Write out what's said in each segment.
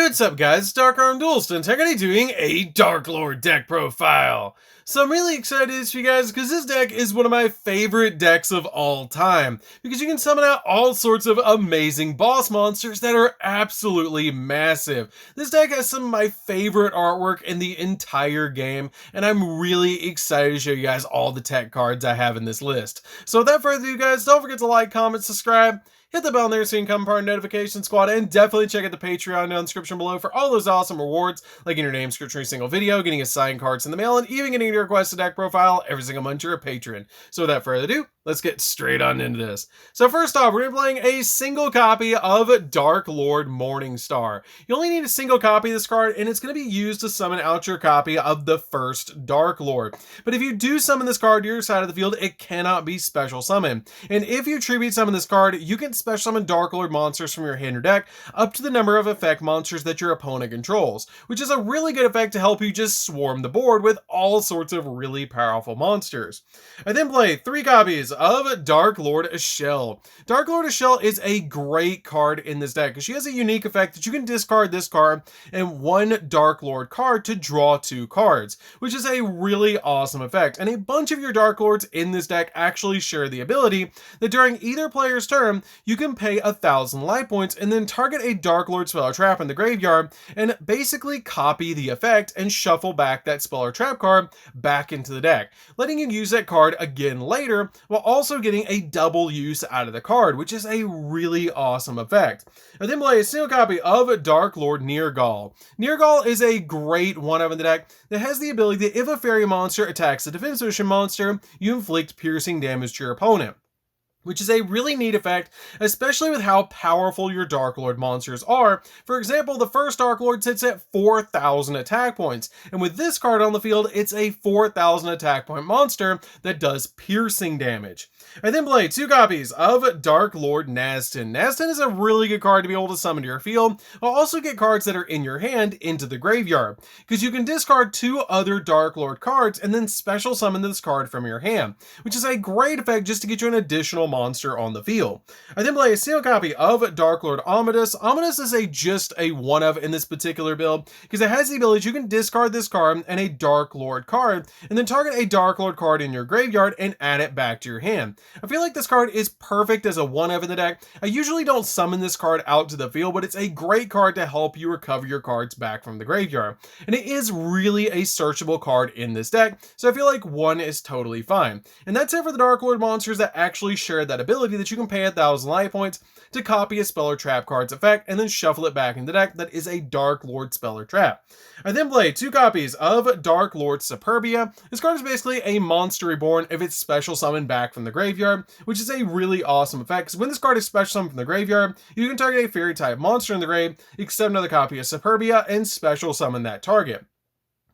What's up guys, it's DarkArmedDuelist and today doing a Darklord deck profile. So I'm really excited for you guys because this deck is one of my favorite decks of all time because you can summon out all sorts of amazing boss monsters that are absolutely massive. This deck has some of my favorite artwork in the entire game and I'm really excited to show you guys all the tech cards I have in this list. So without further ado guys, don't forget to like, comment, subscribe. Hit the bell there so you can become part of the notification squad, and definitely check out the Patreon down in the description below for all those awesome rewards, like getting your name skipped for every single video, getting assigned cards in the mail, and even getting your requested deck profile every single month you're a patron. So without further ado, let's get straight on into this. So first off, we're going to be playing a single copy of Darklord Morningstar. You only need a single copy of this card, and it's going to be used to summon out your copy of the first Darklord. But if you do summon this card to your side of the field, it cannot be special summon. And if you tribute summon this card, you can special summon Darklord monsters from your hand or deck up to the number of effect monsters that your opponent controls, which is a really good effect to help you just swarm the board with all sorts of really powerful monsters. I then play 3 copies of Darklord Ashell. Darklord Ashell is a great card in this deck because she has a unique effect that you can discard this card and 1 Darklord card to draw 2 cards, which is a really awesome effect. And a bunch of your Darklords in this deck actually share the ability that during either player's turn, you can pay 1,000 life points and then target a Darklord spell or trap in the graveyard and basically copy the effect and shuffle back that spell or trap card back into the deck, letting you use that card again later while also getting a double use out of the card, which is a really awesome effect. I then play a single copy of Darklord Neargall. Neargall is a great one-of in the deck that has the ability that if a fairy monster attacks a defense ocean monster, you inflict piercing damage to your opponent, which is a really neat effect, especially with how powerful your Darklord monsters are. For example, the first Darklord sits at 4,000 attack points, and with this card on the field, it's a 4,000 attack point monster that does piercing damage. I then play 2 copies of Darklord Nazton. Nazton is a really good card to be able to summon to your field, while also get cards that are in your hand into the graveyard, because you can discard 2 other Darklord cards and then special summon this card from your hand, which is a great effect just to get you an additional monster on the field. I then play a single copy of Darklord Amadeus. Amadeus is just a one-of in this particular build because it has the ability you can discard this card and a Darklord card and then target a Darklord card in your graveyard and add it back to your hand. I feel like this card is perfect as a one-of in the deck. I usually don't summon this card out to the field, but it's a great card to help you recover your cards back from the graveyard. And it is really a searchable card in this deck, so I feel like 1 is totally fine. And that's it for the Darklord monsters that actually share that ability that you can pay 1,000 life points to copy a spell or trap card's effect and then shuffle it back in the deck that is a Darklord spell or trap. I then play 2 copies of Darklord Superbia. This card is basically a monster reborn if it's special summoned back from the graveyard, which is a really awesome effect because when this card is special summoned from the graveyard, you can target a fairy type monster in the grave, accept another copy of Superbia, and special summon that target.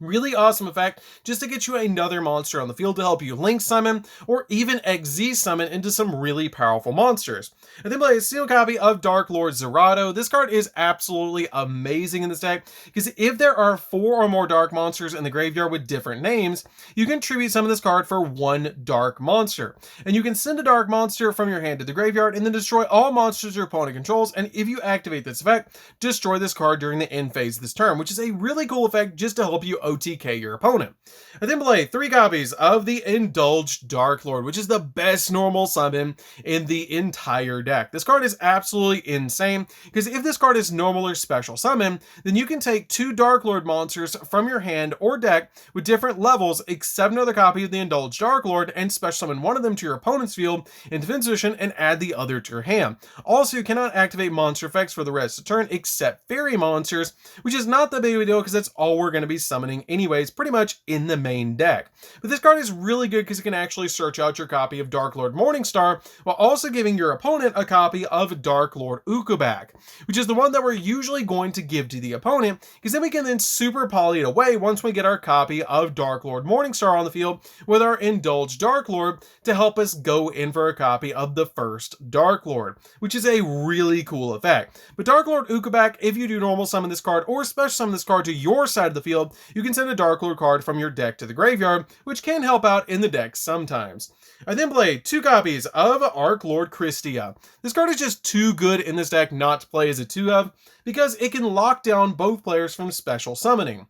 Really awesome effect just to get you another monster on the field to help you link summon or even XZ summon into some really powerful monsters. I then play a single copy of Darklord Zerato. This card is absolutely amazing in this deck because if there are 4 or more dark monsters in the graveyard with different names, you can tribute summon this card for 1 dark monster. And you can send a dark monster from your hand to the graveyard and then destroy all monsters your opponent controls, and if you activate this effect, destroy this card during the end phase of this turn, which is a really cool effect just to help you OTK your opponent. I then play 3 copies of the Indulged Darklord, which is the best normal summon in the entire deck. This card is absolutely insane because if this card is normal or special summon, then you can take 2 Darklord monsters from your hand or deck with different levels, accept another copy of the Indulged Darklord, and special summon one of them to your opponent's field in defense position and add the other to your hand. Also, you cannot activate monster effects for the rest of the turn except fairy monsters, which is not that big of a deal because that's all we're going to be summoning anyways, pretty much in the main deck. But this card is really good because you can actually search out your copy of Darklord Morningstar while also giving your opponent a copy of Darklord Ukobak, which is the one that we're usually going to give to the opponent because then we can then super poly it away once we get our copy of Darklord Morningstar on the field with our Indulged Darklord to help us go in for a copy of the first Darklord, which is a really cool effect. But Darklord Ukobak, if you do normal summon this card or special summon this card to your side of the field, you can send a Darklord card from your deck to the graveyard, which can help out in the deck sometimes. I then play 2 copies of Archlord Christia. This card is just too good in this deck not to play as a 2-of, because it can lock down both players from special summoning.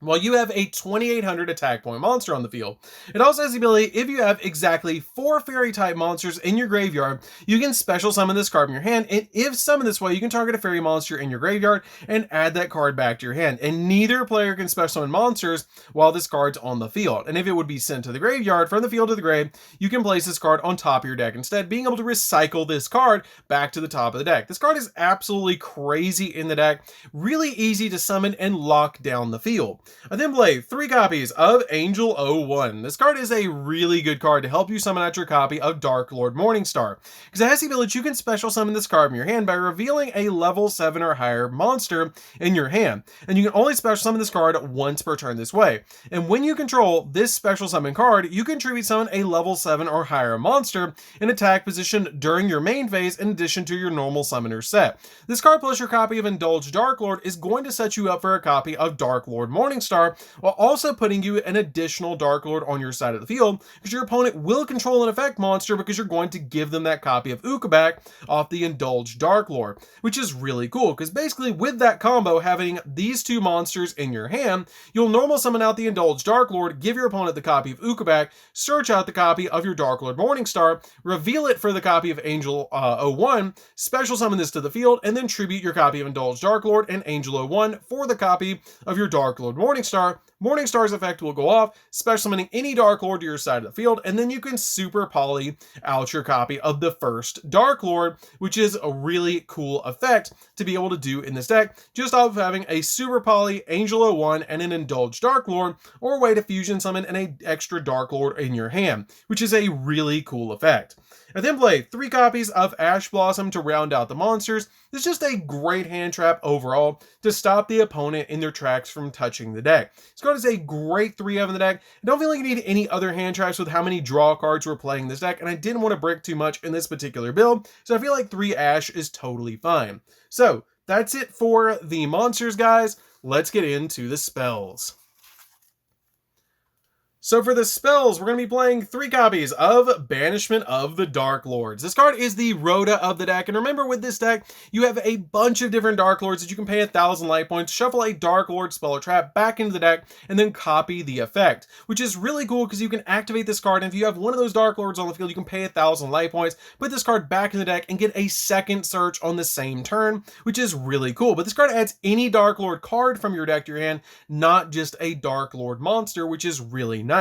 While you have a 2800 attack point monster on the field. It also has the ability, if you have exactly 4 fairy type monsters in your graveyard, you can special summon this card from your hand, and if summoned this way, you can target a fairy monster in your graveyard and add that card back to your hand. And neither player can special summon monsters while this card's on the field. And if it would be sent to the graveyard from the field to the grave, you can place this card on top of your deck instead, being able to recycle this card back to the top of the deck. This card is absolutely crazy in the deck, really easy to summon and lock down the field. I then play 3 copies of Angel 01. This card is a really good card to help you summon out your copy of Darklord Morningstar, because it has the ability you can special summon this card from your hand by revealing a level 7 or higher monster in your hand, and you can only special summon this card once per turn this way. And when you control this special summon card, you can tribute summon a level 7 or higher monster in attack position during your main phase in addition to your normal summoner set. This card plus your copy of Indulged Darklord is going to set you up for a copy of Darklord Morningstar, while also putting you an additional Darklord on your side of the field, because your opponent will control an effect monster because you're going to give them that copy of Uka back off the Indulged Darklord, which is really cool, because basically with that combo, having these 2 monsters in your hand, you'll normal summon out the Indulged Darklord, give your opponent the copy of Uka back, search out the copy of your Darklord Morningstar, reveal it for the copy of Angel 01, special summon this to the field, and then tribute your copy of Indulged Darklord and Angel 01 for the copy of your Darklord Morningstar. Morningstar's effect will go off, special summoning any Darklord to your side of the field, and then you can super poly out your copy of the first Darklord, which is a really cool effect to be able to do in this deck, just off of having a super poly Angel 01 and an Indulged Darklord, or a way to fusion summon an extra Darklord in your hand, which is a really cool effect. I then play 3 copies of Ash Blossom to round out the monsters. It's just a great hand trap overall to stop the opponent in their tracks from touching the deck. This card is a great 3-of in the deck. I don't feel like you need any other hand traps with how many draw cards we're playing this deck, and I didn't want to brick too much in this particular build, so I feel like 3 Ash is totally fine. So that's it for the monsters, guys. Let's get into the spells. So for the spells, we're going to be playing 3 copies of Banishment of the Darklords. This card is the Rhoda of the deck, and remember with this deck, you have a bunch of different Darklords that you can pay 1,000 life points, shuffle a Darklord spell or trap back into the deck, and then copy the effect, which is really cool because you can activate this card, and if you have one of those Darklords on the field, you can pay 1,000 life points, put this card back in the deck, and get a second search on the same turn, which is really cool. But this card adds any Darklord card from your deck to your hand, not just a Darklord monster, which is really nice.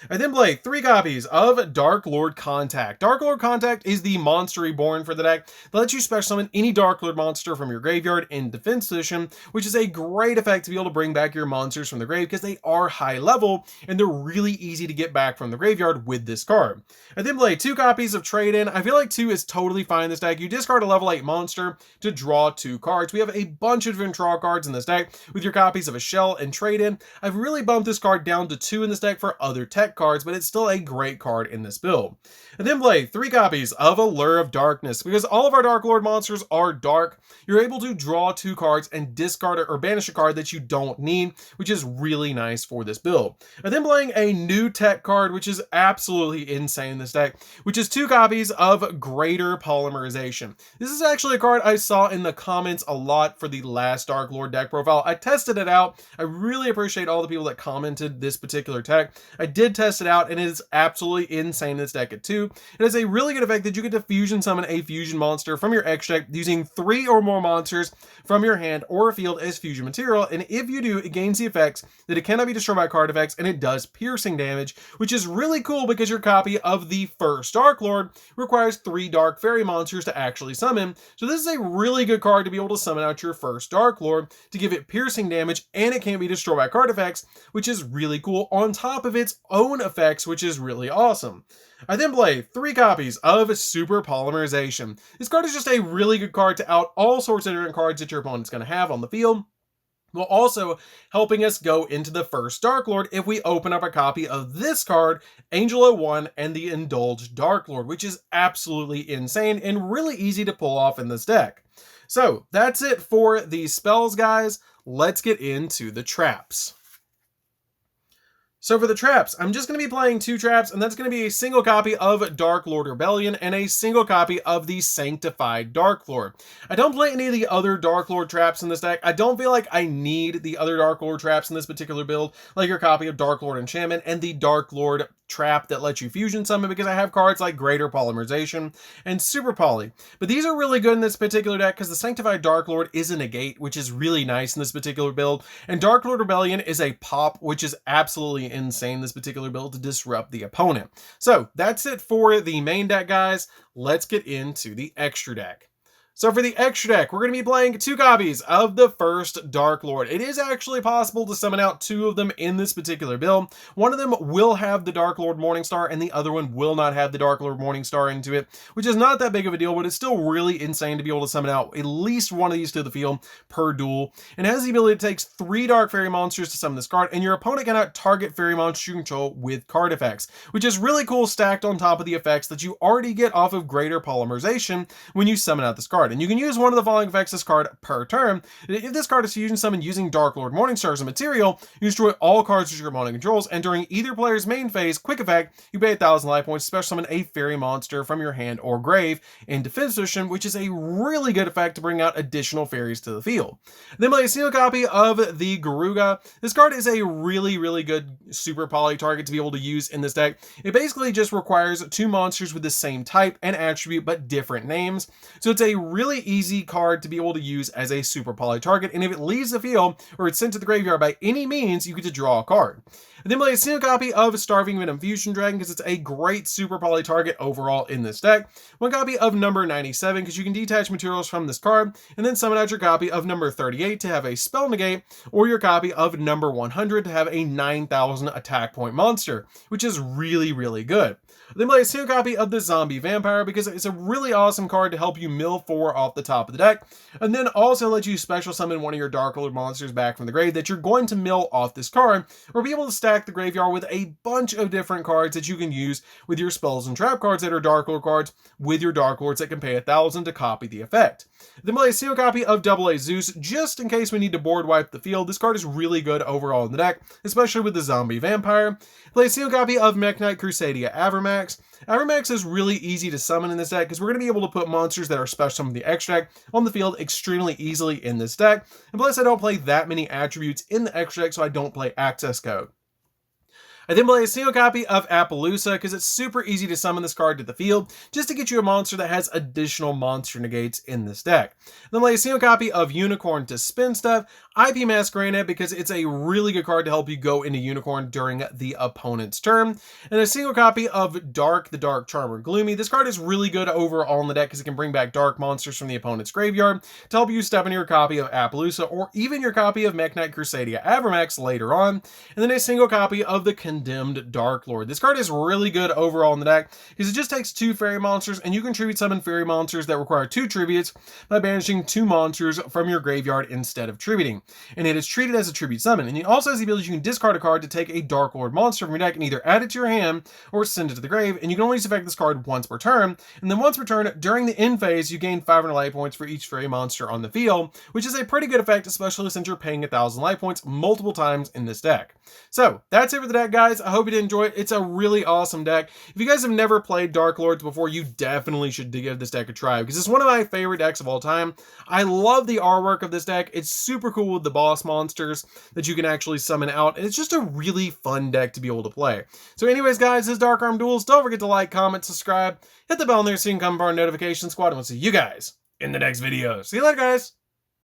I then play 3 copies of Darklord Contact. Darklord Contact is the monster reborn for the deck that lets you special summon any Darklord monster from your graveyard in defense position, which is a great effect to be able to bring back your monsters from the grave because they are high level and they're really easy to get back from the graveyard with this card. I then play 2 copies of Trade In. I feel like 2 is totally fine in this deck. You discard a level 8 monster to draw 2 cards. We have a bunch of different draw cards in this deck with your copies of a Shell and Trade In. I've really bumped this card down to 2 in this deck for other tech cards, but it's still a great card in this build. And then play 3 copies of Allure of Darkness. Because all of our Darklord monsters are dark, you're able to draw 2 cards and discard or banish a card that you don't need, which is really nice for this build. And then playing a new tech card, which is absolutely insane in this deck, which is 2 copies of Greater Polymerization. This is actually a card I saw in the comments a lot for the last Darklord deck profile. I tested it out. I really appreciate all the people that commented this particular tech. I did test it out, and it is absolutely insane in this deck at 2. It has a really good effect that you get to fusion summon a fusion monster from your X deck using 3 or more monsters from your hand or field as fusion material, and if you do, it gains the effects that it cannot be destroyed by card effects, and it does piercing damage, which is really cool because your copy of the first Darklord requires 3 Dark Fairy monsters to actually summon, so this is a really good card to be able to summon out your first Darklord to give it piercing damage, and it can't be destroyed by card effects, which is really cool, on top of its own effects, which is really awesome. I then play 3 copies of Super Polymerization. This card is just a really good card to out all sorts of different cards that your opponent's going to have on the field, while also helping us go into the first Darklord if we open up a copy of this card, Angel 01 and the Indulged Darklord, which is absolutely insane and really easy to pull off in this deck. So that's it for the spells, guys. Let's get into the traps. So for the traps, I'm just going to be playing 2 traps, and that's going to be a single copy of Darklord Rebellion and a single copy of the Sanctified Darklord. I don't play any of the other Darklord traps in this deck. I don't feel like I need the other Darklord traps in this particular build, like your copy of Darklord Enchantment and the Darklord trap that lets you fusion summon, because I have cards like Greater Polymerization and Super Poly. But these are really good in this particular deck because the Sanctified Darklord is a negate, which is really nice in this particular build, and Darklord Rebellion is a pop, which is absolutely insane in this particular build to disrupt the opponent. So that's it for the main deck, guys. Let's get into the extra deck. So for the extra deck, we're going to be playing 2 copies of the first Darklord. It is actually possible to summon out 2 of them in this particular build. One of them will have the Darklord Morningstar, and the other one will not have the Darklord Morningstar into it, which is not that big of a deal, but it's still really insane to be able to summon out at least one of these to the field per duel. And it has the ability to take 3 Dark Fairy monsters to summon this card, and your opponent cannot target fairy monsters you control with card effects, which is really cool stacked on top of the effects that you already get off of Greater Polymerization when you summon out this card. And you can use one of the following effects this card per turn. If this card is fusion summoned using Darklord Morningstar as a material, you destroy all cards that your opponent controls, and during either player's main phase quick effect, you pay 1,000 life points to special summon a fairy monster from your hand or grave in defense position, which is a really good effect to bring out additional fairies to the field. Then play a single copy of the Garuga. This card is a really good super poly target to be able to use in this deck. It basically just requires 2 monsters with the same type and attribute but different names. So it's a really easy card to be able to use as a super poly target, and if it leaves the field or it's sent to the graveyard by any means, you get to draw a card. And then play a single copy of Starving Venom Fusion Dragon because it's a great super poly target overall in this deck. 1 copy of number 97 because you can detach materials from this card, and then summon out your copy of number 38 to have a spell negate, or your copy of number 100 to have a 9,000 attack point monster, which is really good. Then play a single copy of the Zombie Vampire because it's a really awesome card to help you mill 4 off the top of the deck, and then also let you special summon one of your Darklord monsters back from the grave that you're going to mill off this card, or be able to stack the graveyard with a bunch of different cards that you can use with your spells and trap cards that are Darklord cards with your Darklords that can pay 1,000 to copy the effect. Then play a single copy of Double A Zeus just in case we need to board wipe the field. This card is really good overall in the deck, especially with the Zombie Vampire. Play a single copy of Mech Knight Crusadia Avermax. Avermax is really easy to summon in this deck because we're going to be able to put monsters that are special summoned the extra deck on the field extremely easily in this deck. And plus I don't play that many attributes in the extra deck, so I don't play access code. I then play a single copy of Appaloosa because it's super easy to summon this card to the field just to get you a monster that has additional monster negates in this deck. Then play a single copy of Unicorn to spin stuff. IP Masquerade because it's a really good card to help you go into Unicorn during the opponent's turn. And a single copy of Dark, the Dark Charmer Gloomy. This card is really good overall in the deck because it can bring back dark monsters from the opponent's graveyard to help you step into your copy of Appaloosa or even your copy of Mech Knight Crusadia Avermax later on. And then a single copy of the Condemned Darklord. This card is really good overall in the deck because it just takes 2 fairy monsters, and you can tribute summon fairy monsters that require 2 tributes by banishing 2 monsters from your graveyard instead of tributing. And it is treated as a tribute summon. And it also has the ability you can discard a card to take a Darklord monster from your deck and either add it to your hand or send it to the grave. And you can only affect this card once per turn. And then once per turn, during the end phase, you gain 500 life points for each fairy monster on the field, which is a pretty good effect, especially since you're paying 1,000 life points multiple times in this deck. So that's it for the deck, guys. I hope you did enjoy it. It's a really awesome deck. If you guys have never played Darklords before, you definitely should give this deck a try because it's one of my favorite decks of all time. I love the artwork of this deck. It's super cool with the boss monsters that you can actually summon out, and it's just a really fun deck to be able to play. So anyways, guys, this is DarkArmedDuelist. Don't forget to like, comment, subscribe, hit the bell in there so you can come part of our notification squad, and we'll see you guys in the next video. See you later, guys.